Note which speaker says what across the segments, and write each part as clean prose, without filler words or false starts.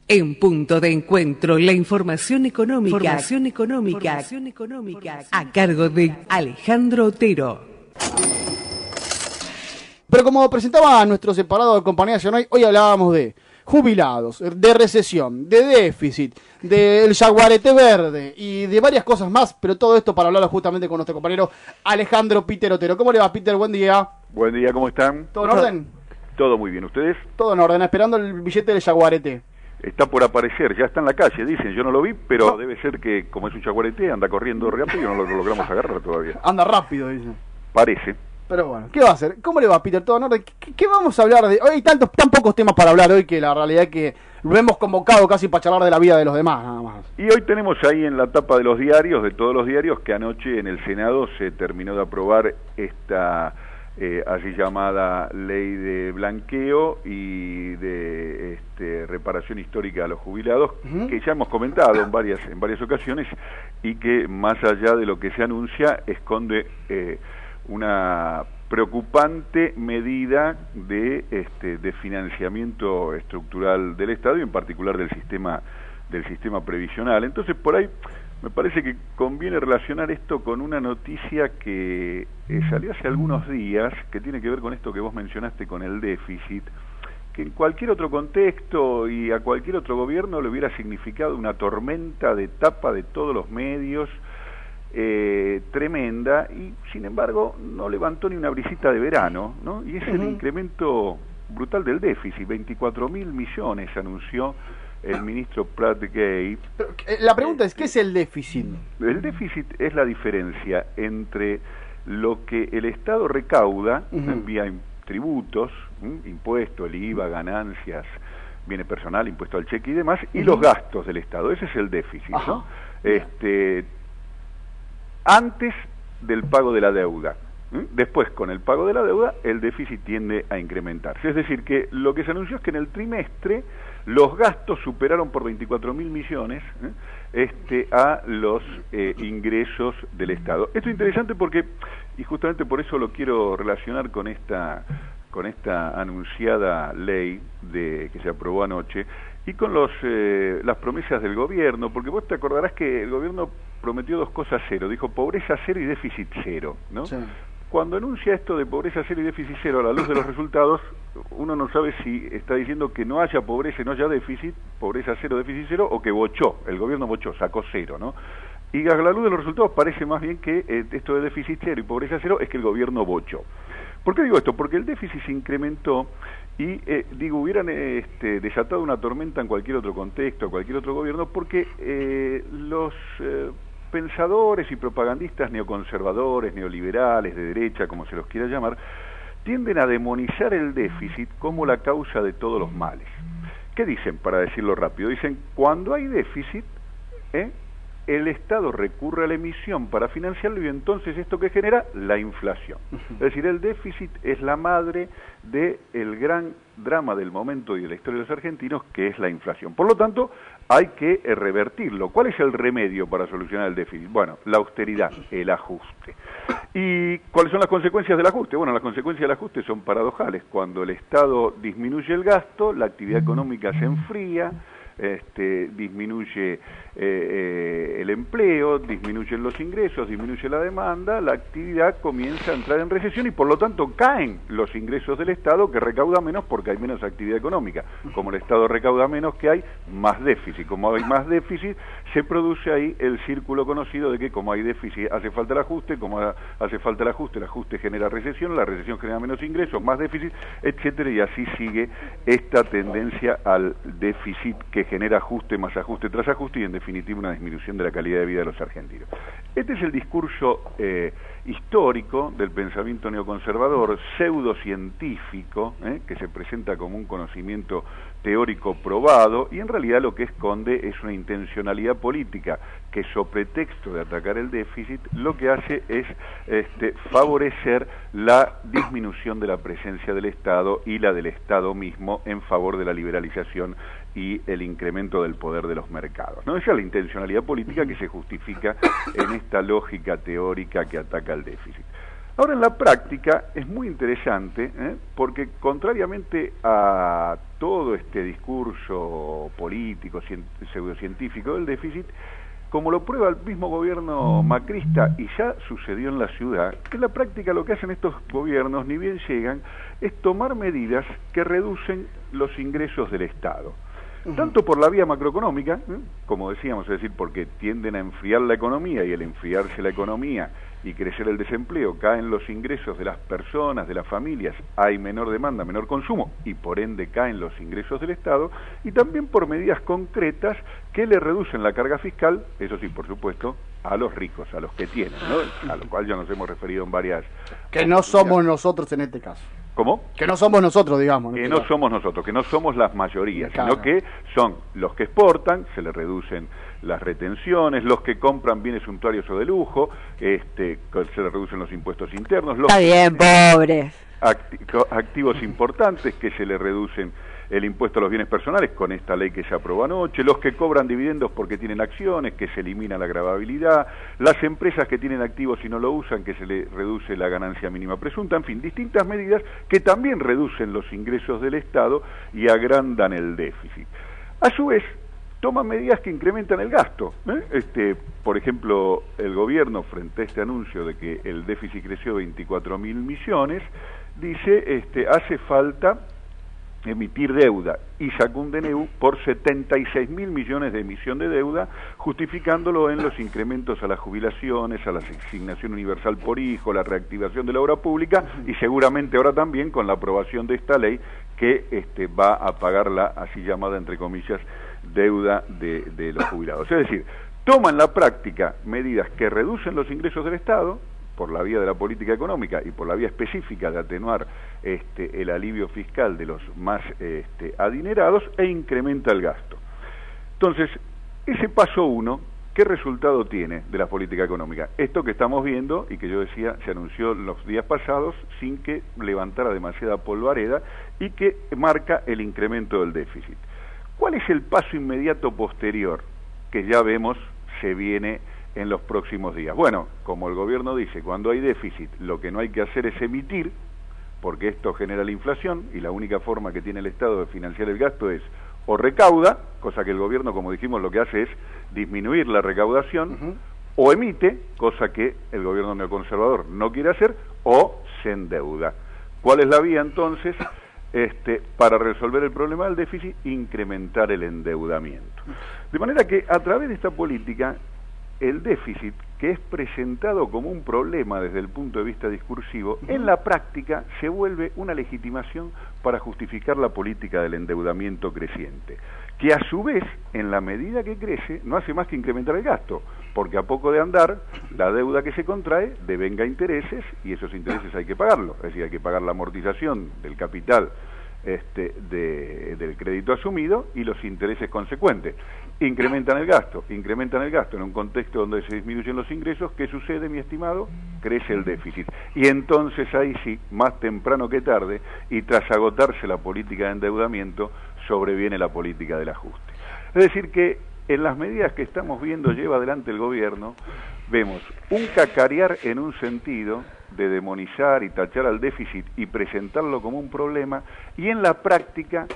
Speaker 1: En Punto de Encuentro, la información económica, a cargo de Alejandro Otero.
Speaker 2: Pero como presentaba a nuestro separado de compañía hoy hablábamos de jubilados, de recesión, de déficit, del jaguarete verde y de varias cosas más, pero todo esto para hablarlo justamente con nuestro compañero Alejandro Peter Otero. ¿Cómo le va, Peter? Buen día.
Speaker 3: Buen día, ¿cómo están?
Speaker 2: ¿Todo en orden?
Speaker 3: Todo muy bien, ¿ustedes?
Speaker 2: Todo en orden, esperando el billete del jaguarete.
Speaker 3: Está por aparecer, ya está en la calle, dicen, yo no lo vi, pero debe ser que como es un jaguarete, anda corriendo rápido y no lo logramos agarrar todavía.
Speaker 2: Anda rápido, dicen.
Speaker 3: Parece.
Speaker 2: Pero bueno, ¿qué va a hacer? ¿Cómo le va, Peter? ¿Todo en orden? ¿Qué vamos a hablar de hoy? Hay tan pocos temas para hablar hoy que la realidad es que lo hemos convocado casi para charlar de la vida de los demás, nada más.
Speaker 3: Y hoy tenemos ahí en la tapa de los diarios, de todos los diarios, que anoche en el Senado se terminó de aprobar esta así llamada ley de blanqueo y de reparación histórica a los jubilados, que ya hemos comentado en varias ocasiones, y que más allá de lo que se anuncia esconde una preocupante medida de financiamiento estructural del Estado y en particular del sistema previsional. Entonces, por ahí me parece que conviene relacionar esto con una noticia que salió hace algunos días, que tiene que ver con esto que vos mencionaste con el déficit, que en cualquier otro contexto y a cualquier otro gobierno le hubiera significado una tormenta de tapa de todos los medios, tremenda, y sin embargo no levantó ni una brisita de verano, ¿no? Y es el incremento brutal del déficit, 24.000 millones anunció el ministro Prat Gay.
Speaker 2: Pero, la pregunta es, ¿qué es el déficit?
Speaker 3: El déficit es la diferencia entre lo que el Estado recauda vía tributos, impuestos, el IVA, ganancias, bienes personal, impuesto al cheque y demás, y los gastos del Estado. Ese es el déficit, ¿no? Antes del pago de la deuda. Después, con el pago de la deuda, el déficit tiende a incrementarse. Es decir, que lo que se anunció es que en el trimestre los gastos superaron por 24.000 millones a los ingresos del Estado. Esto es interesante porque, y justamente por eso lo quiero relacionar con esta anunciada ley que se aprobó anoche, y con las promesas del gobierno, porque vos te acordarás que el gobierno prometió dos cosas cero, dijo pobreza cero y déficit cero, ¿no? Sí. Cuando anuncia esto de pobreza cero y déficit cero a la luz de los resultados, uno no sabe si está diciendo que no haya pobreza y no haya déficit, pobreza cero, déficit cero, o que el gobierno bochó, sacó cero, ¿no? Y a la luz de los resultados parece más bien que esto de déficit cero y pobreza cero es que el gobierno bochó. ¿Por qué digo esto? Porque el déficit se incrementó y, hubieran desatado una tormenta en cualquier otro contexto, cualquier otro gobierno, porque los pensadores y propagandistas neoconservadores, neoliberales, de derecha, como se los quiera llamar, tienden a demonizar el déficit como la causa de todos los males. ¿Qué dicen, para decirlo rápido? Dicen, cuando hay déficit, el Estado recurre a la emisión para financiarlo y entonces esto que genera la inflación. Es decir, el déficit es la madre del gran drama del momento y de la historia de los argentinos, que es la inflación. Por lo tanto, hay que revertirlo. ¿Cuál es el remedio para solucionar el déficit? Bueno, la austeridad, el ajuste. ¿Y cuáles son las consecuencias del ajuste? Bueno, las consecuencias del ajuste son paradojales. Cuando el Estado disminuye el gasto, la actividad económica se enfría, disminuye el empleo, disminuyen los ingresos, disminuye la demanda, la actividad comienza a entrar en recesión y por lo tanto caen los ingresos del Estado, que recauda menos porque hay menos actividad económica. Como el Estado recauda menos, que hay más déficit. Como hay más déficit, se produce ahí el círculo conocido de que como hay déficit hace falta el ajuste, como hace falta el ajuste genera recesión, la recesión genera menos ingresos, más déficit, etcétera, y así sigue esta tendencia al déficit que genera ajuste más ajuste tras ajuste y en definitiva una disminución de la calidad de vida de los argentinos. Este es el discurso histórico del pensamiento neoconservador, pseudocientífico, que se presenta como un conocimiento teórico probado y en realidad lo que esconde es una intencionalidad política que, sobre pretexto de atacar el déficit, lo que hace es favorecer la disminución de la presencia del Estado y la del Estado mismo en favor de la liberalización y el incremento del poder de los mercados, ¿no? Esa es la intencionalidad política que se justifica en esta lógica teórica que ataca al déficit. Ahora, en la práctica es muy interesante, porque contrariamente a todo este discurso político, pseudocientífico del déficit, como lo prueba el mismo gobierno macrista, y ya sucedió en la ciudad, en la práctica lo que hacen estos gobiernos, ni bien llegan, es tomar medidas que reducen los ingresos del Estado. Tanto por la vía macroeconómica, como decíamos, es decir, porque tienden a enfriar la economía, y al enfriarse la economía y crecer el desempleo, caen los ingresos de las personas, de las familias, hay menor demanda, menor consumo, y por ende caen los ingresos del Estado, y también por medidas concretas que le reducen la carga fiscal, eso sí, por supuesto, a los ricos, a los que tienen, ¿no? A lo cual ya nos hemos referido en varias...
Speaker 2: Que no somos nosotros en este caso.
Speaker 3: ¿Cómo?
Speaker 2: Que no somos nosotros, digamos.
Speaker 3: Que no somos nosotros, que no somos las mayorías,
Speaker 2: claro,
Speaker 3: sino que son los que exportan, se les reducen las retenciones, los que compran bienes suntuarios o de lujo, se les reducen los impuestos internos, los
Speaker 4: Está bien, pobres.
Speaker 3: activos importantes, que se les reducen el impuesto a los bienes personales con esta ley que se aprobó anoche, los que cobran dividendos porque tienen acciones, que se elimina la gravabilidad, las empresas que tienen activos y no lo usan, que se les reduce la ganancia mínima presunta, en fin, distintas medidas que también reducen los ingresos del Estado y agrandan el déficit. A su vez, toman medidas que incrementan el gasto. Por ejemplo, el gobierno, frente a este anuncio de que el déficit creció 24.000 millones, dice, hace falta emitir deuda, y sacó un DNU por 76.000 millones de emisión de deuda, justificándolo en los incrementos a las jubilaciones, a la asignación universal por hijo, la reactivación de la obra pública, y seguramente ahora también con la aprobación de esta ley que va a pagar la así llamada, entre comillas, deuda de los jubilados. Es decir, toma en la práctica medidas que reducen los ingresos del Estado por la vía de la política económica y por la vía específica de atenuar el alivio fiscal de los más adinerados, e incrementa el gasto. Entonces, ese paso 1, ¿qué resultado tiene de la política económica? Esto que estamos viendo y que yo decía se anunció los días pasados sin que levantara demasiada polvareda y que marca el incremento del déficit. ¿Cuál es el paso inmediato posterior que ya vemos se viene en los próximos días? Bueno, como el gobierno dice, cuando hay déficit lo que no hay que hacer es emitir, porque esto genera la inflación, y la única forma que tiene el Estado de financiar el gasto es o recauda, cosa que el gobierno, como dijimos, lo que hace es disminuir la recaudación, o emite, cosa que el gobierno neoconservador no quiere hacer, o se endeuda. ¿Cuál es la vía entonces? Para resolver el problema del déficit, incrementar el endeudamiento. De manera que a través de esta política, el déficit, que es presentado como un problema desde el punto de vista discursivo, en la práctica se vuelve una legitimación para justificar la política del endeudamiento creciente, que a su vez, en la medida que crece, no hace más que incrementar el gasto, porque a poco de andar, la deuda que se contrae devenga intereses, y esos intereses hay que pagarlos, es decir, hay que pagar la amortización del capital del crédito asumido y los intereses consecuentes. Incrementan el gasto en un contexto donde se disminuyen los ingresos. ¿Qué sucede, mi estimado? Crece el déficit, y entonces ahí sí, más temprano que tarde, y tras agotarse la política de endeudamiento, sobreviene la política del ajuste. Es decir que en las medidas que estamos viendo lleva adelante el gobierno, vemos un cacarear en un sentido de demonizar y tachar al déficit y presentarlo como un problema, y en la práctica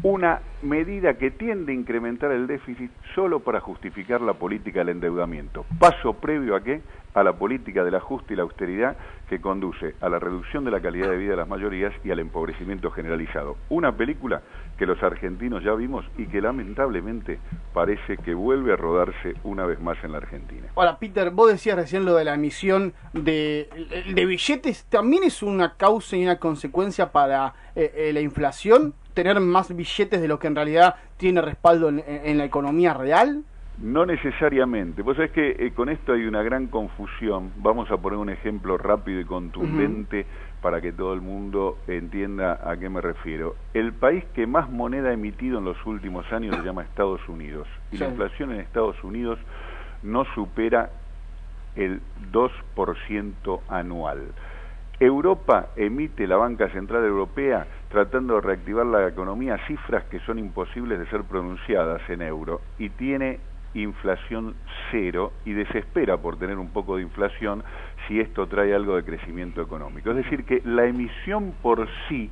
Speaker 3: una medida que tiende a incrementar el déficit solo para justificar la política del endeudamiento. Paso previo a ¿qué? A la política del ajuste y la austeridad, que conduce a la reducción de la calidad de vida de las mayorías y al empobrecimiento generalizado. Una película que los argentinos ya vimos y que lamentablemente parece que vuelve a rodarse una vez más en la Argentina.
Speaker 2: Ahora, Peter, vos decías recién lo de la emisión de billetes. ¿También es una causa y una consecuencia para la inflación? ¿Tener más billetes de lo que en realidad tiene respaldo en la economía real?
Speaker 3: No necesariamente. Vos sabés que con esto hay una gran confusión. Vamos a poner un ejemplo rápido y contundente para que todo el mundo entienda a qué me refiero. El país que más moneda ha emitido en los últimos años se llama Estados Unidos. Y la inflación en Estados Unidos no supera el 2% anual. Europa emite, la Banca Central Europea, tratando de reactivar la economía, cifras que son imposibles de ser pronunciadas en euro, y tiene inflación cero y desespera por tener un poco de inflación si esto trae algo de crecimiento económico. Es decir, que la emisión por sí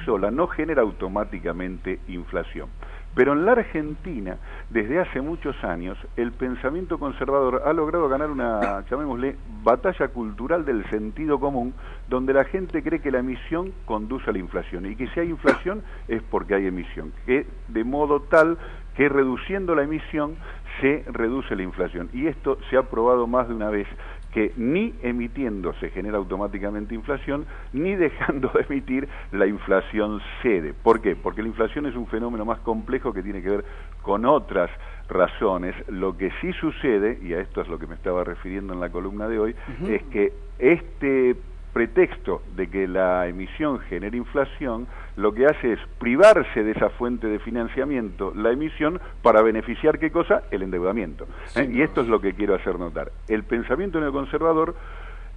Speaker 3: sola no genera automáticamente inflación. Pero en la Argentina, desde hace muchos años, el pensamiento conservador ha logrado ganar una, llamémosle, batalla cultural del sentido común, donde la gente cree que la emisión conduce a la inflación, y que si hay inflación es porque hay emisión, que de modo tal que reduciendo la emisión se reduce la inflación. Y esto se ha probado más de una vez, que ni emitiendo se genera automáticamente inflación, ni dejando de emitir la inflación cede. ¿Por qué? Porque la inflación es un fenómeno más complejo que tiene que ver con otras razones. Lo que sí sucede, y a esto es lo que me estaba refiriendo en la columna de hoy, es que este pretexto de que la emisión genere inflación, lo que hace es privarse de esa fuente de financiamiento, la emisión, para beneficiar ¿qué cosa? El endeudamiento. Y esto es lo que quiero hacer notar. El pensamiento neoconservador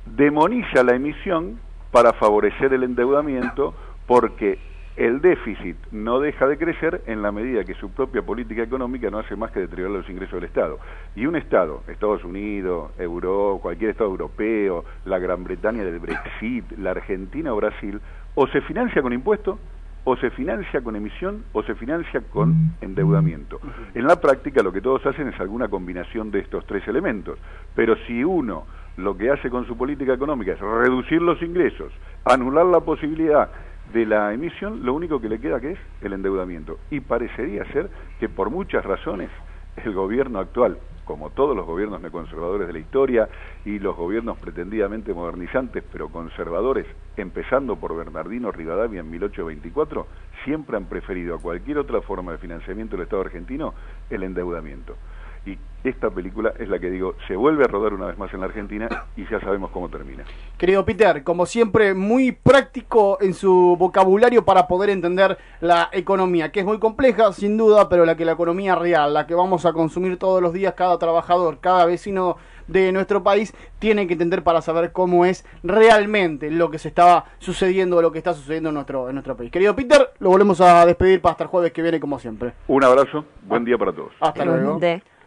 Speaker 3: demoniza la emisión para favorecer el endeudamiento, porque el déficit no deja de crecer en la medida que su propia política económica no hace más que deteriorar los ingresos del Estado. Y un Estado, Estados Unidos, cualquier Estado europeo, la Gran Bretaña del Brexit, la Argentina o Brasil, o se financia con impuestos, o se financia con emisión, o se financia con endeudamiento. En la práctica lo que todos hacen es alguna combinación de estos tres elementos. Pero si uno lo que hace con su política económica es reducir los ingresos, anular la posibilidad de la emisión, lo único que le queda que es el endeudamiento. Y parecería ser que por muchas razones el gobierno actual, como todos los gobiernos neoconservadores de la historia y los gobiernos pretendidamente modernizantes pero conservadores, empezando por Bernardino Rivadavia en 1824, siempre han preferido a cualquier otra forma de financiamiento del Estado argentino el endeudamiento. Y esta película es la que digo, se vuelve a rodar una vez más en la Argentina y ya sabemos cómo termina.
Speaker 2: Querido Peter, como siempre, muy práctico en su vocabulario para poder entender la economía, que es muy compleja, sin duda, pero la economía real, la que vamos a consumir todos los días, cada trabajador, cada vecino de nuestro país, tiene que entender para saber cómo es realmente lo que se estaba sucediendo, lo que está sucediendo en nuestro país. Querido Peter, lo volvemos a despedir para hasta el jueves que viene, como siempre.
Speaker 3: Un abrazo, buen día para todos.
Speaker 2: Hasta luego.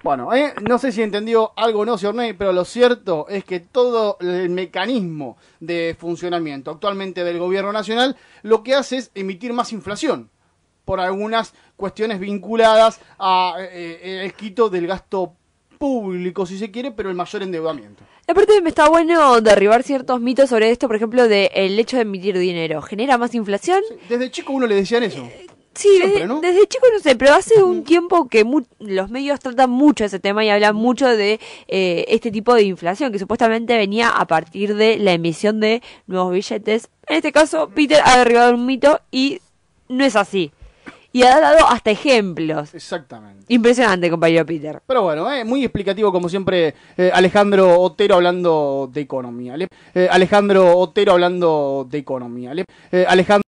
Speaker 2: Bueno, no sé si entendió algo o no, señor Ney, pero lo cierto es que todo el mecanismo de funcionamiento actualmente del gobierno nacional lo que hace es emitir más inflación por algunas cuestiones vinculadas a el quito del gasto público, si se quiere, pero el mayor endeudamiento.
Speaker 4: Aparte me está bueno derribar ciertos mitos sobre esto, por ejemplo, de el hecho de emitir dinero. ¿Genera más inflación?
Speaker 2: Sí, desde chico uno le decían eso.
Speaker 4: Sí, siempre, ¿no? Desde chico no sé, pero hace un tiempo que los medios tratan mucho ese tema y hablan mucho de este tipo de inflación que supuestamente venía a partir de la emisión de nuevos billetes. En este caso, Peter ha derribado un mito y no es así. Y ha dado hasta ejemplos.
Speaker 2: Exactamente.
Speaker 4: Impresionante, compañero Peter.
Speaker 2: Pero bueno, muy explicativo como siempre Alejandro Otero hablando de economía. Alejandro